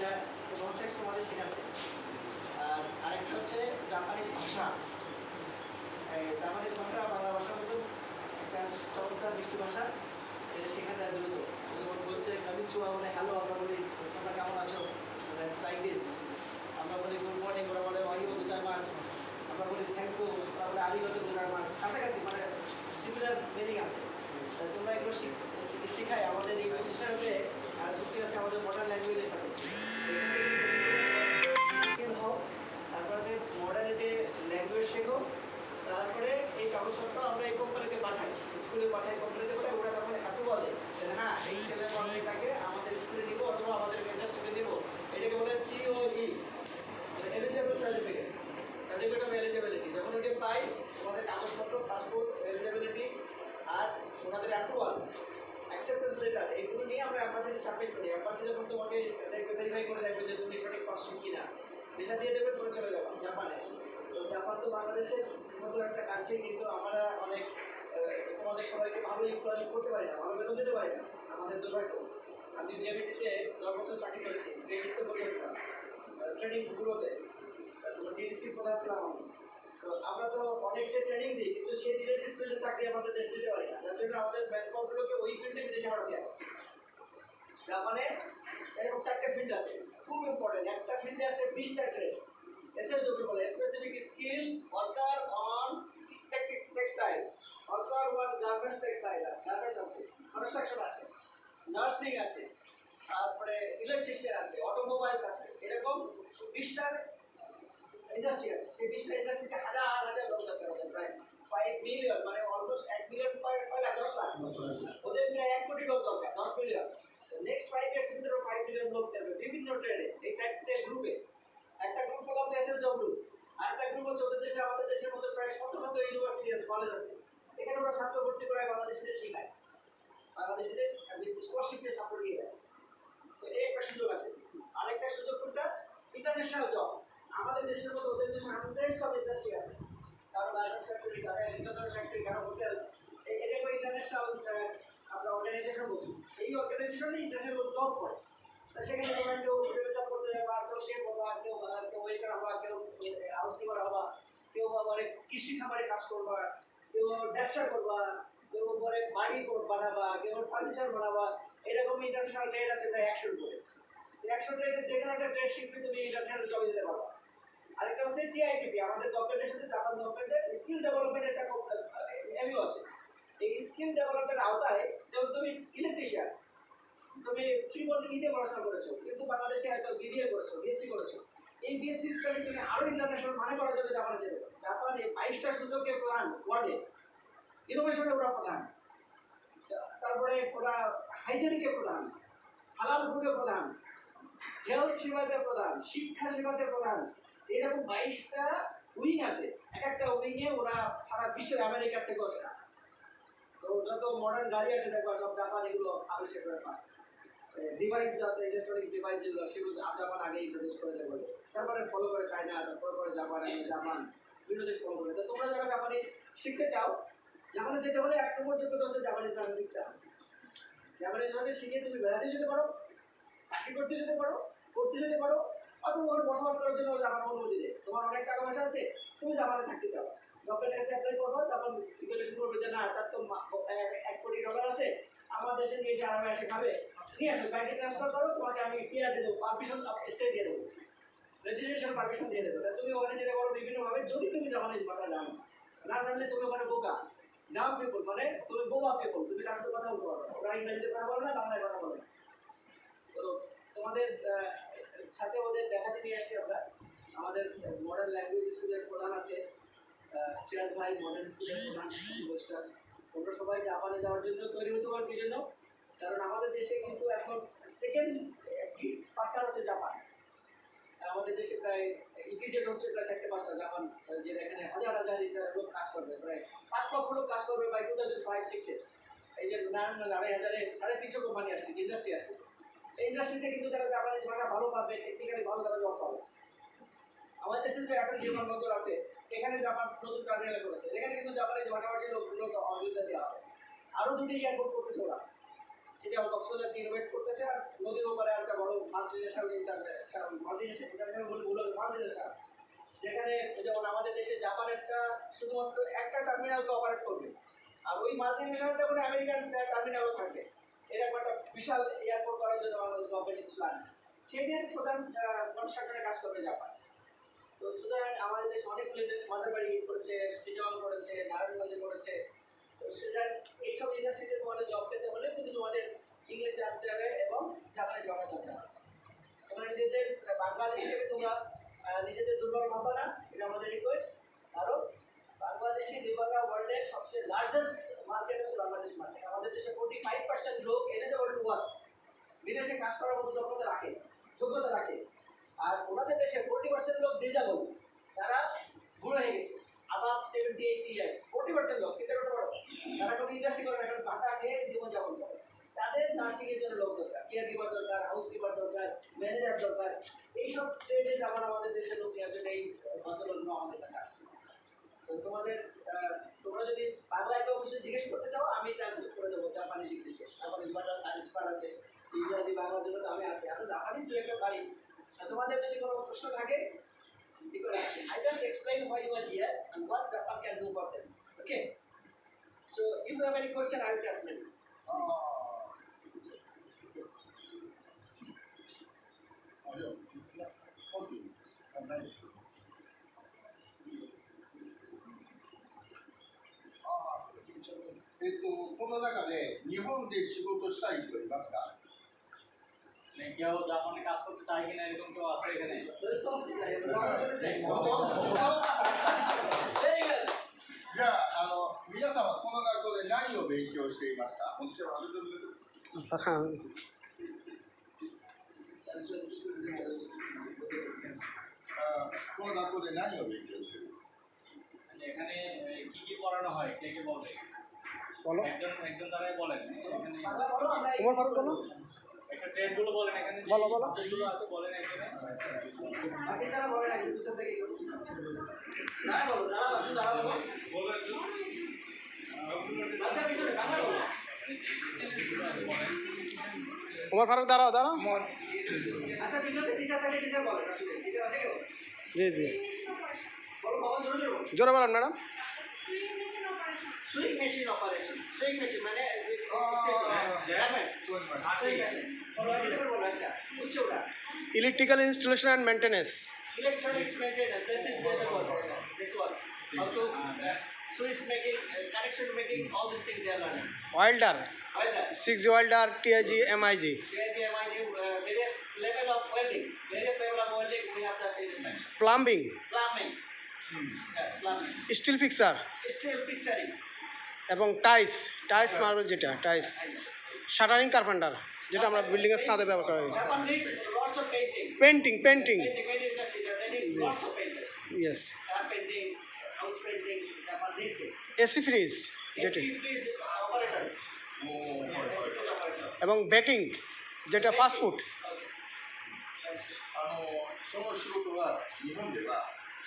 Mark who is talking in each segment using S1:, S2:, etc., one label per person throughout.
S1: এটা কনটেক্সট আমাদের শেখাচ্ছে। আর আরেকটা হচ্ছে জাপানিজ ভাষা। জাপানিজ ভাষা বাংলা ভাষার মতো একটা চমৎকার মিষ্টি ভাষা, এটা শেখা যায় দ্রুত। যেমন বলছে কামিচুয়া, মানে হ্যালো, আমরা বলি তোমরা কেমন আছো, লাইক দিস। আমরা বলি গুড মর্নিং, ওরা বলে ওয়াহিও গোজাইমাস। আমরা বলি থ্যাংক ইউ, ওরা বলে আরিগাতো গোজাইমাস। কাছাকাছি, মানে সিমিলার মিনিং আছে। তোমরা এগুলো শেখায় আমাদের এই হিসাবে, আর সত্যি আছে আমাদের মডার্ন ল্যাঙ্গুয়েজের সাথে হও। তারপরে যে মডার্নে যে ল্যাঙ্গুয়েজ শেখো, তারপরে এই কাগজপত্র আমরা এই কোম্পানিতে পাঠাই, স্কুলে পাঠাই, কোম্পানিতে পাঠাই। ওরা তখন এত বলে হ্যাঁ এই ছেলের মেয়েটাকে আমাদের স্কুলে নিবো অথবা আমাদের ইন্ডাস্ট্রিতে নিবো। এটাকে বলে COE, eligible certificate, certificate of eligibility. যখন ওটা পাই, তোমাদের কাগজপত্র, পাসপোর্ট, এলিজিবিলিটি আর ওনাদের অ্যাপ্রুভাল, অ্যাকসেপ্টেন্স লেটার, এগুলো নিয়ে আমরা অ্যাম্বাসিতে সাবমিট করি। অ্যাম্বাসি যখন তোমাকে দেখবে, ভেরিফাই করে দেখবে যে তুমি সঠিক পারছো কিনা, ভিসা দিয়ে দেবে, করে চলে যাবো জাপানে। তো জাপান তো বাংলাদেশের মতো একটা কান্ট্রি, কিন্তু আমরা অনেক তোমাদের সবাইকে ভালো ইমপ্লয়মেন্ট করতে পারি না, ভালো বেতন দিতে পারি না, আমাদের দুর্ভাগ্য। আমি বিএমইটিতে 10 বছর চাকরি করেছি, বিএমইটিতে বলতে পারতাম ট্রেনিং গুলোতে, ডিডিসি প্রধান ছিলাম আমি। তো আমরা তো অনেক যে ট্রেনিং দিই, কিন্তু সেই রিলেটেড ফিল্ডে চাকরি আমাদের দেশ দিতে পারি না, যার জন্য আমাদের ম্যানপাওয়ারগুলোকে ওই ফিল্ডে বিদেশে পাঠাতে হয়। জাপানে এরকম 4টা ফিল্ড আছে, খুব ইম্পর্টেন্ট। একটা ফিল্ডে আছে 20টা ট্রেড, এসএসডব্লিউ বলে, specific skill worker on textile, worker on garments textile আছে, গার্মেন্টস আছে, কনস্ট্রাকশন আছে, নার্সিং আছে, তারপরে ইলেকট্রিশিয়ান আছে, অটোমোবাইলস আছে। এরকম 20টা ইন্ডাস্ট্রি আছে। সেই 20টা ইন্ডাস্ট্রিতে হাজার হাজার লোক দরকার হবে, প্রায় 5 মিলিয়ন, মানে অলমোস্ট 1 মিলিয়ন, 10 লাখ, ওদের প্রায় 1 কোটি লোক দরকার, 10 মিলিয়ন। নেক্সট 5 ইয়ার্স ভিতরে 5 মিলিয়ন লোক দেবে বিভিন্ন ট্রেডে, এই 4টে গ্রুপে। একটা গ্রুপ বললাম এসএসডব্লিউ, আর একটা গ্রুপ হচ্ছে ওদের দেশে, আমাদের দেশের মধ্যে প্রায় শত শত ইউনিভার্সিটি আছে, কলেজ আছে। এখানে ওরা ছাত্র ভর্তি করে বাংলাদেশে শেখায়, বাংলাদেশে স্কলারশিপ দিয়ে সাপোর্ট দিয়ে দেয়। তো এই একটা সুযোগ আছে। আরেকটা সুযোগ কোনটা? International job. আমাদের দেশের মতো ওদের দেশে হান্ড্রেডস অফ ইন্ডাস্ট্রি আছে, কারো গার্মেন্টস ফ্যাক্টরি, কারো এগ্রিকালচার ফ্যাক্টরি, কারো হোটেল। এটা করে ইন্টারন্যাশনাল আমরা অর্গানাইজেশন বলছি। এই অর্গানাইজেশনে ইন্টারন্যাশনাল জব করে। তা সেখানে তোমরা কেউ হোটেলে জব করতে যাবে, আর কেউ শেফ হবা, কেউ ওয়েটার হবা, কেউ হাউসকিপার হবা, কেউ আবার কৃষি খামারে কাজ করবা, কেউ ব্যবসা করবা, কেউ পরে বাড়ি বানাবা, কেউ ফার্নিচার বানাবা। এরকম ইন্টারন্যাশনাল ট্রেড আছে প্রায় 100 করে। 100 ট্রেডে যেখানে একটা ট্রেড শিখবে তুমি ইন্টারন্যাশনাল জবে যেতে পারবা। আরেকটা হচ্ছে টিআইপিপি, আমাদের গভর্নমেন্টের সাথে জাপান গভর্নমেন্টের স্কিল ডেভেলপমেন্ট একটা এমইউ আছে। এই স্কিল ডেভেলপমেন্টের আওতায়, যেমন তুমি ইলেকট্রিশিয়ান, তুমি ইতে পড়াশোনা করেছো, কিন্তু বাংলাদেশে হয়তো বিবিএ করেছো, বিএসসি করেছো। এই বিএসসি তুমি আরো ইন্টারন্যাশনাল মানে করার জন্য জাপানে যেতে পারো। জাপানে 22টা সূচকে প্রধান, ওয়ার্ল্ডে ইনোভেশনে ওরা প্রধান, তারপরে ওরা হাইজেনিকে প্রধান, হালাল ফুডে প্রধান, হেলথ সেবাতে প্রধান, শিক্ষা সেবাতে প্রধান। এরকম 22টা উইং আছে। এক একটা উইংয়ে ওরা সারা বিশ্বের আমেরিকার থেকে আসে না। তো যত মডার্ন গাড়ি আছে দেখো, সব জাপান এগুলো আবিষ্কার করে ফার্স্ট। ডিভাইস, যাতে ইলেকট্রনিক্স ডিভাইস যেগুলো, সেগুলো জাপান আগে ইন্ট্রোডিউস করে দেয় বলে, তারপরে ফলো করে চায়না, তারপরে করে জাপান, জাপান বিভিন্ন দেশ ফলো করে। তো তোমরা যারা জাপানি শিখতে চাও, জাপানে যেতে হলে 1 নম্বর যোগ্যতা হচ্ছে জাপানি ভাষা শিখতে হবে। জাপানি ভাষা শিখে তুমি বেড়াতে যেতে পারো, চাকরি করতে যেতে পারো, পড়তে যেতে পারো, অথবা ওখানে বসবাস করার জন্য জাপান অনুমতি দেয়। তোমার অনেক টাকা পয়সা আছে, তুমি জাপানে থাকতে চাও, গভর্নমেন্ট কাছে অ্যাপ্লাই করবো, তখন রিজলিউশন করবে যে না, তার তো $1 কোটি আছে, আমার দেশে নিয়ে এসে আরামে এসে খাবে, নিয়ে আসো, ব্যাংকে ট্রান্সফার করো, তোমাকে আমি পিআর দিয়ে দেবো, পারমিশন স্টে দিয়ে দেবো, রেজিডেন্সিয়াল পারমিশন দিয়ে দেবো। তুমি ওখানে যেতে পারো বিভিন্নভাবে, যদি তুমি জাপানিজ ভাষা জানো। না জানলে তুমি ওখানে বোকা, নাম পিপল, মানে তুমি বোবা পিপল, তুমি কার সাথে কথা বলতে পারো না, ওরা ইংরেজিতে কথা বলে না, বাংলায় কথা বলে না। তো তোমাদের সাথে ওদের দেখাতে নিয়ে আসছি আমরা। আমাদের মডার্ন ল্যাঙ্গুয়েজ স্কুলের প্রধান আছে সিরাজ ভাই, মডার্ন স্কুলের প্রধান ইনভেস্টার। তোমরা সবাই জাপানে যাওয়ার জন্য তৈরি হতে পারো। কি জন্য? কারণ আমাদের দেশে কিন্তু এখন সেকেন্ড একটি পার্টনার হচ্ছে জাপান। আমাদের দেশে প্রায় ইপিজেড হচ্ছে প্রায় 4-5টা জাপান, যেটা এখানে হাজার হাজার লোক কাজ করবে, প্রায় 5 লক্ষ লোক কাজ করবে বাই 2005-6-এ। এই যে 350 কোম্পানি আসছে, ইন্ডাস্ট্রি আসছে। এই ইন্ডাস্ট্রিতে কিন্তু যারা জাপানিজ ভাষা ভালো পাবে, টেকনিক্যালি ভালো, তারা জব পাবে। আমাদের দেশে যে এখন বিমানবন্দর আছে, এখানে জাপান নতুন টার্মিনাল করেছে, এখানে কিন্তু জাপানিজ ভাষাভাষী লোকগুলোকে অযোধ্যা দেওয়া হবে। আরও 2টি এয়ারপোর্ট করতেছে ওরা, সেটা কক্সবাজারকে ইনোভেট করতেছে, আর নদীর ওপারে একটা বড় মাল্টিনেশনাল যেখানে যেমন আমাদের দেশে জাপানেরটা শুধুমাত্র একটা টার্মিনালকে অপারেট করবে, আর ওই মাল্টিনেশনালটা করে আমেরিকান টার্মিনালও থাকবে। এরকম একটা বিশাল এয়ারপোর্ট করার জন্য বাংলাদেশ গভর্নমেন্ট প্ল্যান, সেটার প্রধান কনস্ট্রাকশনে কাজ করবে জাপান। তো সুতরাং আমাদের দেশে অনেকগুলো ইন্ডাস্ট্রি মাদারবাড়ি করেছে, সিজং করেছে, নারায়ণগঞ্জে করেছে। তো সুতরাং এইসব ইন্ডাস্ট্রিতে তোমাদের জব পেতে হলে কিন্তু তোমাদের ইংলিশ জানতে হবে এবং জাপানে জব করতে হবে। তোমরা নিজেদের বাঙালি হিসেবে তোমরা নিজেদের দুর্বল ভাববা না, এটা আমাদের রিকোয়েস্ট। কারণ বাংলাদেশি লেবাররা ওয়ার্ল্ডের সবচেয়ে লার্জেস্ট মার্কেট হচ্ছে বাংলাদেশ মার্কেট। আমাদের দেশে 45% লোক এলিজিবল টু ওয়ার্ক, বিদেশে কাজ করার মতো যোগ্যতা রাখে। আর ওনাদের দেশে 40% লোক ডিজেবল, তারা বুড়ো হয়ে গেছে, আবার 70-80 ইয়ার্স। 40% লোক চিন্তা করতে পারো, তারা কোনো ইন্ডাস্ট্রি করে না, এখন ভাতা খেয়ে জীবনযাপন করে। তাদের নার্সিং এর জন্য লোক দরকার, কেয়ার গিভার দরকার, হাউস কিপার দরকার, ম্যানেজার দরকার। এইসব ট্রেডে যেমন আমাদের দেশের লোক নেওয়ার জন্য এই ভদ্রলোকগুলো আমাদের কাছে আসছে। তো তোমরা যদি বাংলায় কেউ কিছু জিজ্ঞেস করতে চাও, আমি ট্রান্সলেট করে দেবো জাপানিজ ইংলিশে। জাপানিজ বাংলা সায়েন্স পার্ট আছে, ইংরাজি বাংলার জন্য তো আমি আছি, আমি জাপানিজ দু একটা পারি। তোমাদের যদি কোনো প্রশ্ন থাকে, I just explain why you are here and what Japan can do for them. Okay? So if you have any question, I will translate.
S2: Okay. この中で日本で仕事したい人いますか？
S3: কেউ জাপানে কাজ করতে চায় কিনা এরকম কেউ আছে এখানে?
S1: Very well.
S2: じゃあ、皆さんはこの学校で何を勉強していますか？この学校で何を勉強している？
S3: এখানে কি কি পড়ানো হয় কে কে বলবে?
S4: বলো
S3: একজন দ্বারাই বলেন। এখানে
S1: বাংলা বলো, আমরা
S4: তোমার ভারত বলো
S3: একটা ট্রেড গুলো বলেন, এখানে
S4: বলো বলো
S3: গুলো আছে বলেন এখানে।
S1: বাকি যারা বলে না, পিছন থেকে দাঁড়া বলো, দাঁড়া বাকি দাঁড়া বলো,
S3: বলবেন কি?
S1: আচ্ছা পিছনে বাংলা বলো।
S4: তোমার ভারত দাঁড়াও দাঁড়াও
S1: আচ্ছা পিছনে টিচার থাকে, টিচার বলে না, শুনে টিচার আছে কেউ?
S4: জি জি
S1: বলো বাবা, জোরে জোরে বলো।
S4: জোরে বলেন madam
S1: sewing machine operation. Sewing machine মানে সুইং মেশিন বলো, এটা বলো একটা উচ্চ ওটা।
S4: Electrical installation and maintenance
S1: Electronics maintenance, this is the word. This one. How to switch making, connection making, all these things they are learning.
S4: Welder
S1: Welder,
S4: 6 welder TIG MiG
S1: CIG, MIG, various level of welding. Various level of welding we have done in instruction.
S4: Plumbing
S1: Plumbing. Yes, plumbing.
S4: Still fixer
S1: Steel picturing.
S4: এবং টাইস marble যেটা টাইস shuttering carpenter যেটা আমরা বিল্ডিংয়ের ছাদে ব্যবহার করি
S1: Japan needs lots of painting.
S4: Painting
S1: Painting industry, they need lots of painters.
S4: Yes
S1: Car painting, house painting, Japan needs it.
S4: AC fridge যেটা
S1: SC please operators. SC please operator.
S4: এবং baking যেটা fast food
S2: その仕事は日本では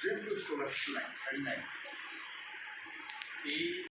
S2: 全部人が少ない、足りない。